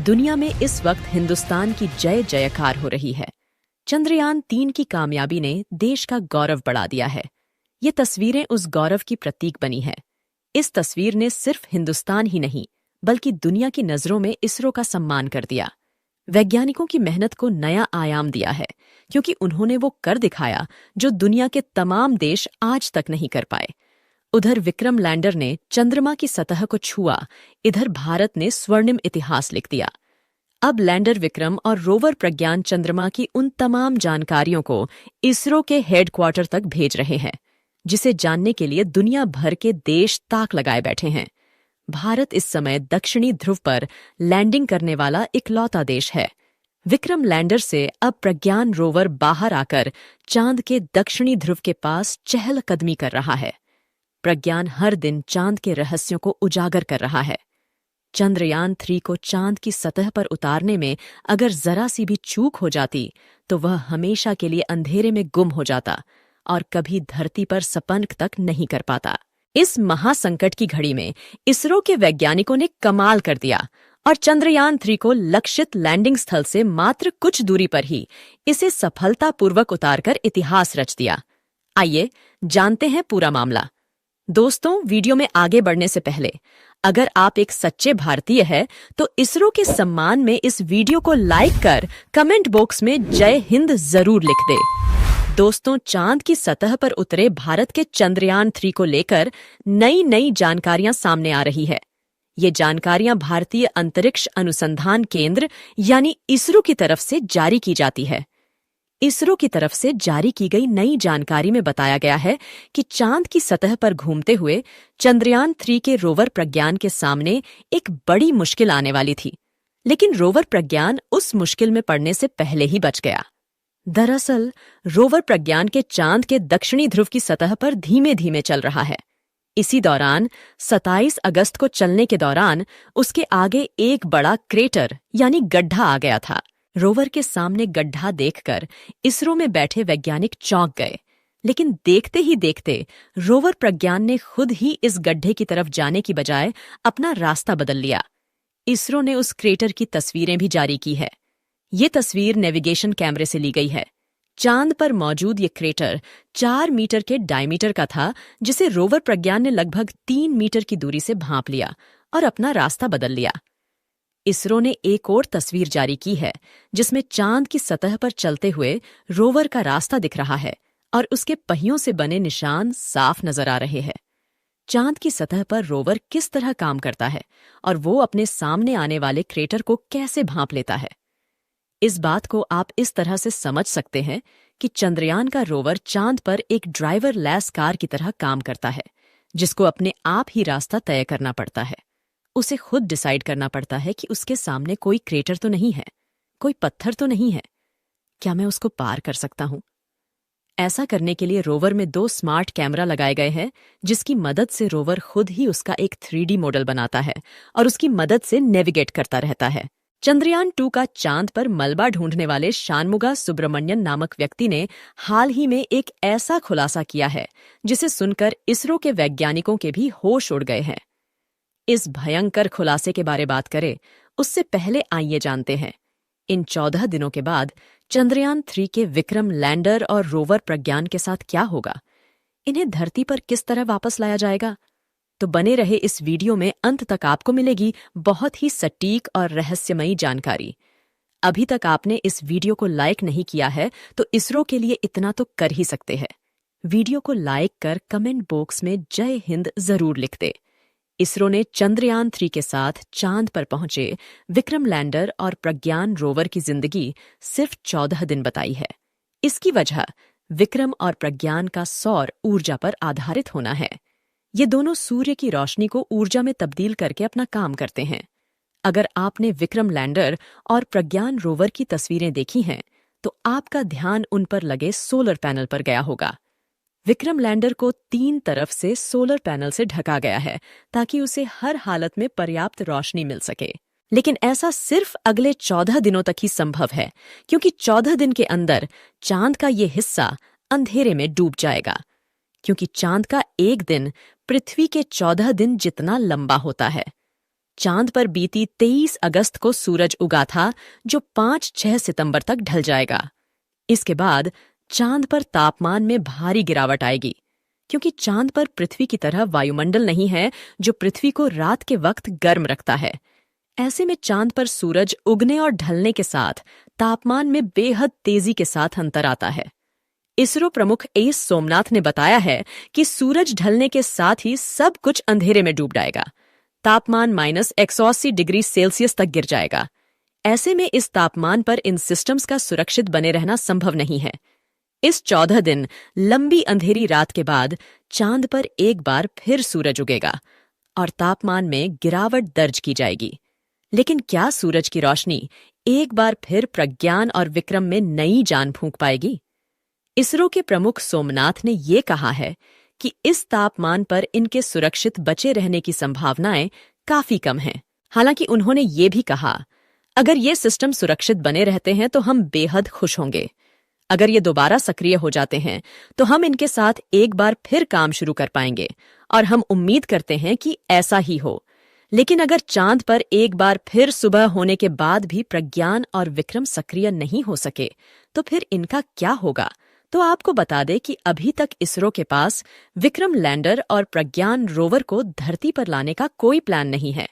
दुनिया में इस वक्त हिंदुस्तान की जय जयकार हो रही है। चंद्रयान-3 की कामयाबी ने देश का गौरव बढ़ा दिया है। ये तस्वीरें उस गौरव की प्रतीक बनी है। इस तस्वीर ने सिर्फ हिंदुस्तान ही नहीं बल्कि दुनिया की नजरों में इसरो का सम्मान कर दिया। वैज्ञानिकों की मेहनत को नया आयाम दिया है, क्योंकि उन्होंने वो कर दिखाया जो दुनिया के तमाम देश आज तक नहीं कर पाए। उधर विक्रम लैंडर ने चंद्रमा की सतह को छुआ, इधर भारत ने स्वर्णिम इतिहास लिख दिया। अब लैंडर विक्रम और रोवर प्रज्ञान चंद्रमा की उन तमाम जानकारियों को इसरो के हेडक्वार्टर तक भेज रहे हैं, जिसे जानने के लिए दुनिया भर के देश ताक लगाए बैठे हैं। भारत इस समय दक्षिणी ध्रुव पर लैंडिंग करने वाला इकलौता देश है। विक्रम लैंडर से अब प्रज्ञान रोवर बाहर आकर चांद के दक्षिणी ध्रुव के पास चहलकदमी कर रहा है। प्रज्ञान हर दिन चांद के रहस्यों को उजागर कर रहा है। चंद्रयान-3 को चांद की सतह पर उतारने में अगर जरा सी भी चूक हो जाती तो वह हमेशा के लिए अंधेरे में गुम हो जाता और कभी धरती पर स्पंक तक नहीं कर पाता। इस महासंकट की घड़ी में इसरो के वैज्ञानिकों ने कमाल कर दिया और चंद्रयान-3 को लक्षित लैंडिंग स्थल से मात्र कुछ दूरी पर ही इसे सफलतापूर्वक उतारकर इतिहास रच दिया। आइए जानते हैं पूरा मामला। दोस्तों, वीडियो में आगे बढ़ने से पहले अगर आप एक सच्चे भारतीय हैं तो इसरो के सम्मान में इस वीडियो को लाइक कर कमेंट बॉक्स में जय हिंद जरूर लिख दे। दोस्तों, चांद की सतह पर उतरे भारत के चंद्रयान-3 को लेकर नई जानकारियां सामने आ रही है। ये जानकारियां भारतीय अंतरिक्ष अनुसंधान केंद्र यानी इसरो की तरफ से जारी की जाती है। इसरो की तरफ से जारी की गई नई जानकारी में बताया गया है कि चांद की सतह पर घूमते हुए चंद्रयान-3 के रोवर प्रज्ञान के सामने एक बड़ी मुश्किल आने वाली थी, लेकिन रोवर प्रज्ञान उस मुश्किल में पड़ने से पहले ही बच गया। दरअसल रोवर प्रज्ञान के चांद के दक्षिणी ध्रुव की सतह पर धीमे धीमे चल रहा है। इसी दौरान 27 अगस्त को चलने के दौरान उसके आगे एक बड़ा क्रेटर यानी गड्ढा आ गया था। रोवर के सामने गड्ढा देखकर इसरो में बैठे वैज्ञानिक चौंक गए, लेकिन देखते ही देखते रोवर प्रज्ञान ने खुद ही इस गड्ढे की तरफ जाने की बजाय अपना रास्ता बदल लिया। इसरो ने उस क्रेटर की तस्वीरें भी जारी की है। ये तस्वीर नेविगेशन कैमरे से ली गई है। चांद पर मौजूद ये क्रेटर 4 मीटर के डायमीटर का था, जिसे रोवर प्रज्ञान ने लगभग 3 मीटर की दूरी से भांप लिया और अपना रास्ता बदल लिया। इसरो ने एक और तस्वीर जारी की है, जिसमें चांद की सतह पर चलते हुए रोवर का रास्ता दिख रहा है और उसके पहियों से बने निशान साफ नजर आ रहे हैं। चांद की सतह पर रोवर किस तरह काम करता है और वो अपने सामने आने वाले क्रेटर को कैसे भांप लेता है, इस बात को आप इस तरह से समझ सकते हैं कि चंद्रयान का रोवर चांद पर एक ड्राइवर लैस कार की तरह काम करता है, जिसको अपने आप ही रास्ता तय करना पड़ता है। उसे खुद डिसाइड करना पड़ता है कि उसके सामने कोई क्रेटर तो नहीं है, कोई पत्थर तो नहीं है, क्या मैं उसको पार कर सकता हूं? ऐसा करने के लिए रोवर में 2 स्मार्ट कैमरा लगाए गए हैं, जिसकी मदद से रोवर खुद ही उसका एक 3D मॉडल बनाता है और उसकी मदद से नेविगेट करता रहता है। चंद्रयान-2 का चांद पर मलबा ढूंढने वाले शानमुगा सुब्रमण्यन नामक व्यक्ति ने हाल ही में एक ऐसा खुलासा किया है जिसे सुनकर इसरो के वैज्ञानिकों के भी होश उड़ गए हैं। इस भयंकर खुलासे के बारे बात करें उससे पहले आइए जानते हैं, इन 14 दिनों के बाद चंद्रयान-3 के विक्रम लैंडर और रोवर प्रज्ञान के साथ क्या होगा? इन्हें धरती पर किस तरह वापस लाया जाएगा? तो बने रहे इस वीडियो में, अंत तक आपको मिलेगी बहुत ही सटीक और रहस्यमयी जानकारी। अभी तक आपने इस वीडियो को लाइक नहीं किया है तो इसरो के लिए इतना तो कर ही सकते हैं। वीडियो को लाइक कर कमेंट बॉक्स में जय हिंद जरूर लिख दे। इसरो ने चंद्रयान-3 के साथ चांद पर पहुंचे विक्रम लैंडर और प्रज्ञान रोवर की जिंदगी सिर्फ 14 दिन बताई है। इसकी वजह विक्रम और प्रज्ञान का सौर ऊर्जा पर आधारित होना है। ये दोनों सूर्य की रोशनी को ऊर्जा में तब्दील करके अपना काम करते हैं। अगर आपने विक्रम लैंडर और प्रज्ञान रोवर की तस्वीरें देखी हैं तो आपका ध्यान उन पर लगे सोलर पैनल पर गया होगा। विक्रम लैंडर को 3 तरफ से सोलर पैनल से ढका गया है ताकि उसे हर हालत में पर्याप्त रोशनी मिल सके। लेकिन ऐसा सिर्फ अगले 14 दिनों तक ही संभव है, क्योंकि 14 दिन के अंदर चांद का ये हिस्सा अंधेरे में डूब जाएगा, क्योंकि चांद का एक दिन पृथ्वी के 14 दिन जितना लंबा होता है। चांद पर बीती 23 अगस्त को सूरज उगा था, जो 5-6 सितंबर तक ढल जाएगा। इसके बाद चांद पर तापमान में भारी गिरावट आएगी, क्योंकि चांद पर पृथ्वी की तरह वायुमंडल नहीं है जो पृथ्वी को रात के वक्त गर्म रखता है। ऐसे में चांद पर सूरज उगने और ढलने के साथ तापमान में बेहद तेजी के साथ अंतर आता है। इसरो प्रमुख एस सोमनाथ ने बताया है कि सूरज ढलने के साथ ही सब कुछ अंधेरे में डूब जाएगा। तापमान -180 डिग्री सेल्सियस तक गिर जाएगा। ऐसे में इस तापमान पर इन सिस्टम्स का सुरक्षित बने रहना संभव नहीं है। इस 14 दिन लंबी अंधेरी रात के बाद चांद पर एक बार फिर सूरज उगेगा और तापमान में गिरावट दर्ज की जाएगी। लेकिन क्या सूरज की रोशनी एक बार फिर प्रज्ञान और विक्रम में नई जान फूंक पाएगी? इसरो के प्रमुख सोमनाथ ने ये कहा है कि इस तापमान पर इनके सुरक्षित बचे रहने की संभावनाएं काफी कम हैं। हालांकि उन्होंने ये भी कहा, अगर ये सिस्टम सुरक्षित बने रहते हैं तो हम बेहद खुश होंगे। अगर ये दोबारा सक्रिय हो जाते हैं तो हम इनके साथ एक बार फिर काम शुरू कर पाएंगे और हम उम्मीद करते हैं कि ऐसा ही हो। लेकिन अगर चांद पर एक बार फिर सुबह होने के बाद भी प्रज्ञान और विक्रम सक्रिय नहीं हो सके तो फिर इनका क्या होगा? तो आपको बता दें कि अभी तक इसरो के पास विक्रम लैंडर और प्रज्ञान रोवर को धरती पर लाने का कोई प्लान नहीं है।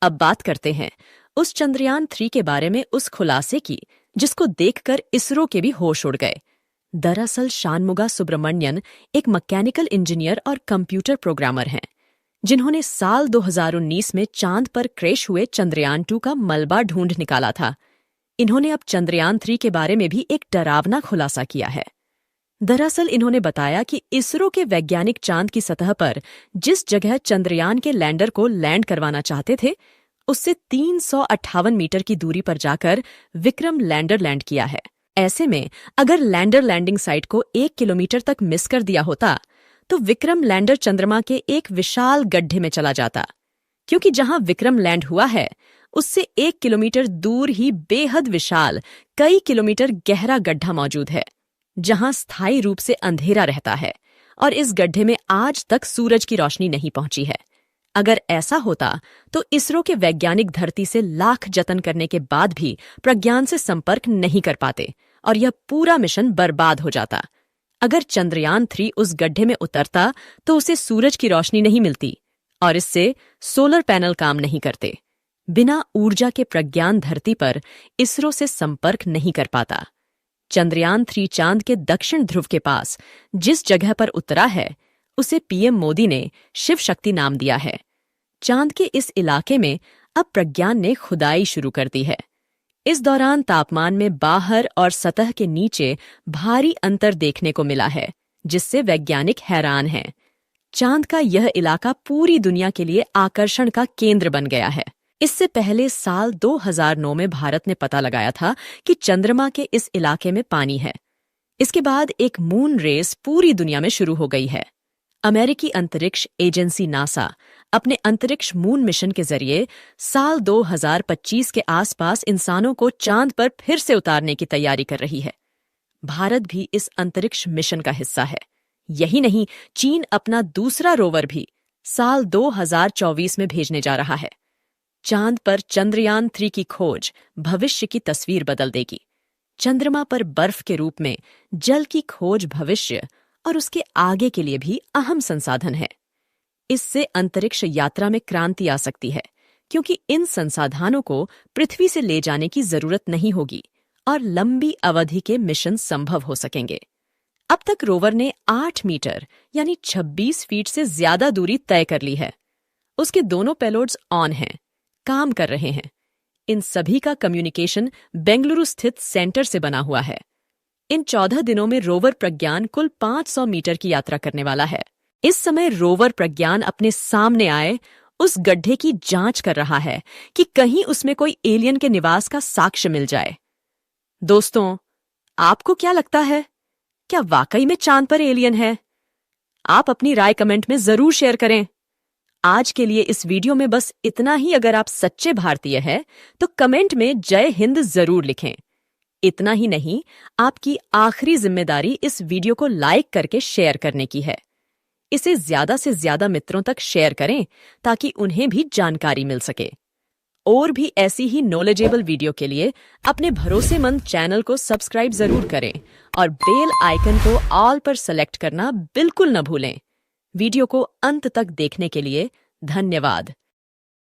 अब बात करते हैं उस चंद्रयान 3 के बारे में, उस खुलासे की जिसको देखकर इसरो के भी होश उड़ गए। दरअसल शानमुगा सुब्रमण्यन एक मैकेनिकल इंजीनियर और कंप्यूटर प्रोग्रामर हैं, जिन्होंने साल 2019 में चांद पर क्रैश हुए चंद्रयान 2 का मलबा ढूंढ निकाला था। इन्होंने अब चंद्रयान 3 के बारे में भी एक डरावना खुलासा किया है। दरअसल इन्होंने बताया कि इसरो के वैज्ञानिक चांद की सतह पर जिस जगह चंद्रयान के लैंडर को लैंड करवाना चाहते थे, उससे 358 मीटर की दूरी पर जाकर विक्रम लैंडर लैंड किया है। ऐसे में अगर लैंडर लैंडिंग साइट को 1 किलोमीटर तक मिस कर दिया होता तो विक्रम लैंडर चंद्रमा के एक विशाल गड्ढे में चला जाता, क्योंकि जहां विक्रम लैंड हुआ है उससे 1 किलोमीटर दूर ही बेहद विशाल, कई किलोमीटर गहरा गड्ढा मौजूद है, जहां स्थायी रूप से अंधेरा रहता है और इस गड्ढे में आज तक सूरज की रोशनी नहीं पहुंची है। अगर ऐसा होता तो इसरो के वैज्ञानिक धरती से लाख जतन करने के बाद भी प्रज्ञान से संपर्क नहीं कर पाते और यह पूरा मिशन बर्बाद हो जाता। अगर चंद्रयान 3 उस गड्ढे में उतरता तो उसे सूरज की रोशनी नहीं मिलती और इससे सोलर पैनल काम नहीं करते। बिना ऊर्जा के प्रज्ञान धरती पर इसरो से संपर्क नहीं कर पाता। चंद्रयान 3 चांद के दक्षिण ध्रुव के पास जिस जगह पर उतरा है उसे पीएम मोदी ने शिव शक्ति नाम दिया है। चांद के इस इलाके में अब प्रज्ञान ने खुदाई शुरू कर दी है। इस दौरान तापमान में बाहर और सतह के नीचे भारी अंतर देखने को मिला है, जिससे वैज्ञानिक हैरान हैं। चांद का यह इलाका पूरी दुनिया के लिए आकर्षण का केंद्र बन गया है। इससे पहले साल 2009 में भारत ने पता लगाया था कि चंद्रमा के इस इलाके में पानी है। इसके बाद एक मून रेस पूरी दुनिया में शुरू हो गई है। अमेरिकी अंतरिक्ष एजेंसी नासा अपने अंतरिक्ष मून मिशन के जरिए साल 2025 के आसपास इंसानों को चांद पर फिर से उतारने की तैयारी कर रही है। भारत भी इस अंतरिक्ष मिशन का हिस्सा है। यही नहीं, चीन अपना दूसरा रोवर भी साल 2024 में भेजने जा रहा है। चांद पर चंद्रयान 3 की खोज भविष्य की तस्वीर बदल देगी। चंद्रमा पर बर्फ के रूप में जल की खोज भविष्य और उसके आगे के लिए भी अहम संसाधन है। इससे अंतरिक्ष यात्रा में क्रांति आ सकती है, क्योंकि इन संसाधनों को पृथ्वी से ले जाने की जरूरत नहीं होगी और लंबी अवधि के मिशन संभव हो सकेंगे। अब तक रोवर ने 8 मीटर यानी 26 फीट से ज्यादा दूरी तय कर ली है। उसके दोनों पेलोड्स ऑन हैं, काम कर रहे हैं। इन सभी का कम्युनिकेशन बेंगलुरु स्थित सेंटर से बना हुआ है। इन 14 दिनों में रोवर प्रज्ञान कुल 500 मीटर की यात्रा करने वाला है। इस समय रोवर प्रज्ञान अपने सामने आए उस गड्ढे की जांच कर रहा है कि कहीं उसमें कोई एलियन के निवास का साक्ष्य मिल जाए। दोस्तों, आपको क्या लगता है? क्या वाकई में चांद पर एलियन है? आप अपनी राय कमेंट में जरूर शेयर करें। आज के लिए इस वीडियो में बस इतना ही। अगर आप सच्चे भारतीय हैं तो कमेंट में जय हिंद जरूर लिखें। इतना ही नहीं, आपकी आखिरी जिम्मेदारी इस वीडियो को लाइक करके शेयर करने की है। इसे ज्यादा से ज्यादा मित्रों तक शेयर करें ताकि उन्हें भी जानकारी मिल सके। और भी ऐसी ही नॉलेजेबल वीडियो के लिए अपने भरोसेमंद चैनल को सब्सक्राइब जरूर करें और बेल आइकन को ऑल पर सेलेक्ट करना बिल्कुल न भूलें। वीडियो को अंत तक देखने के लिए धन्यवाद।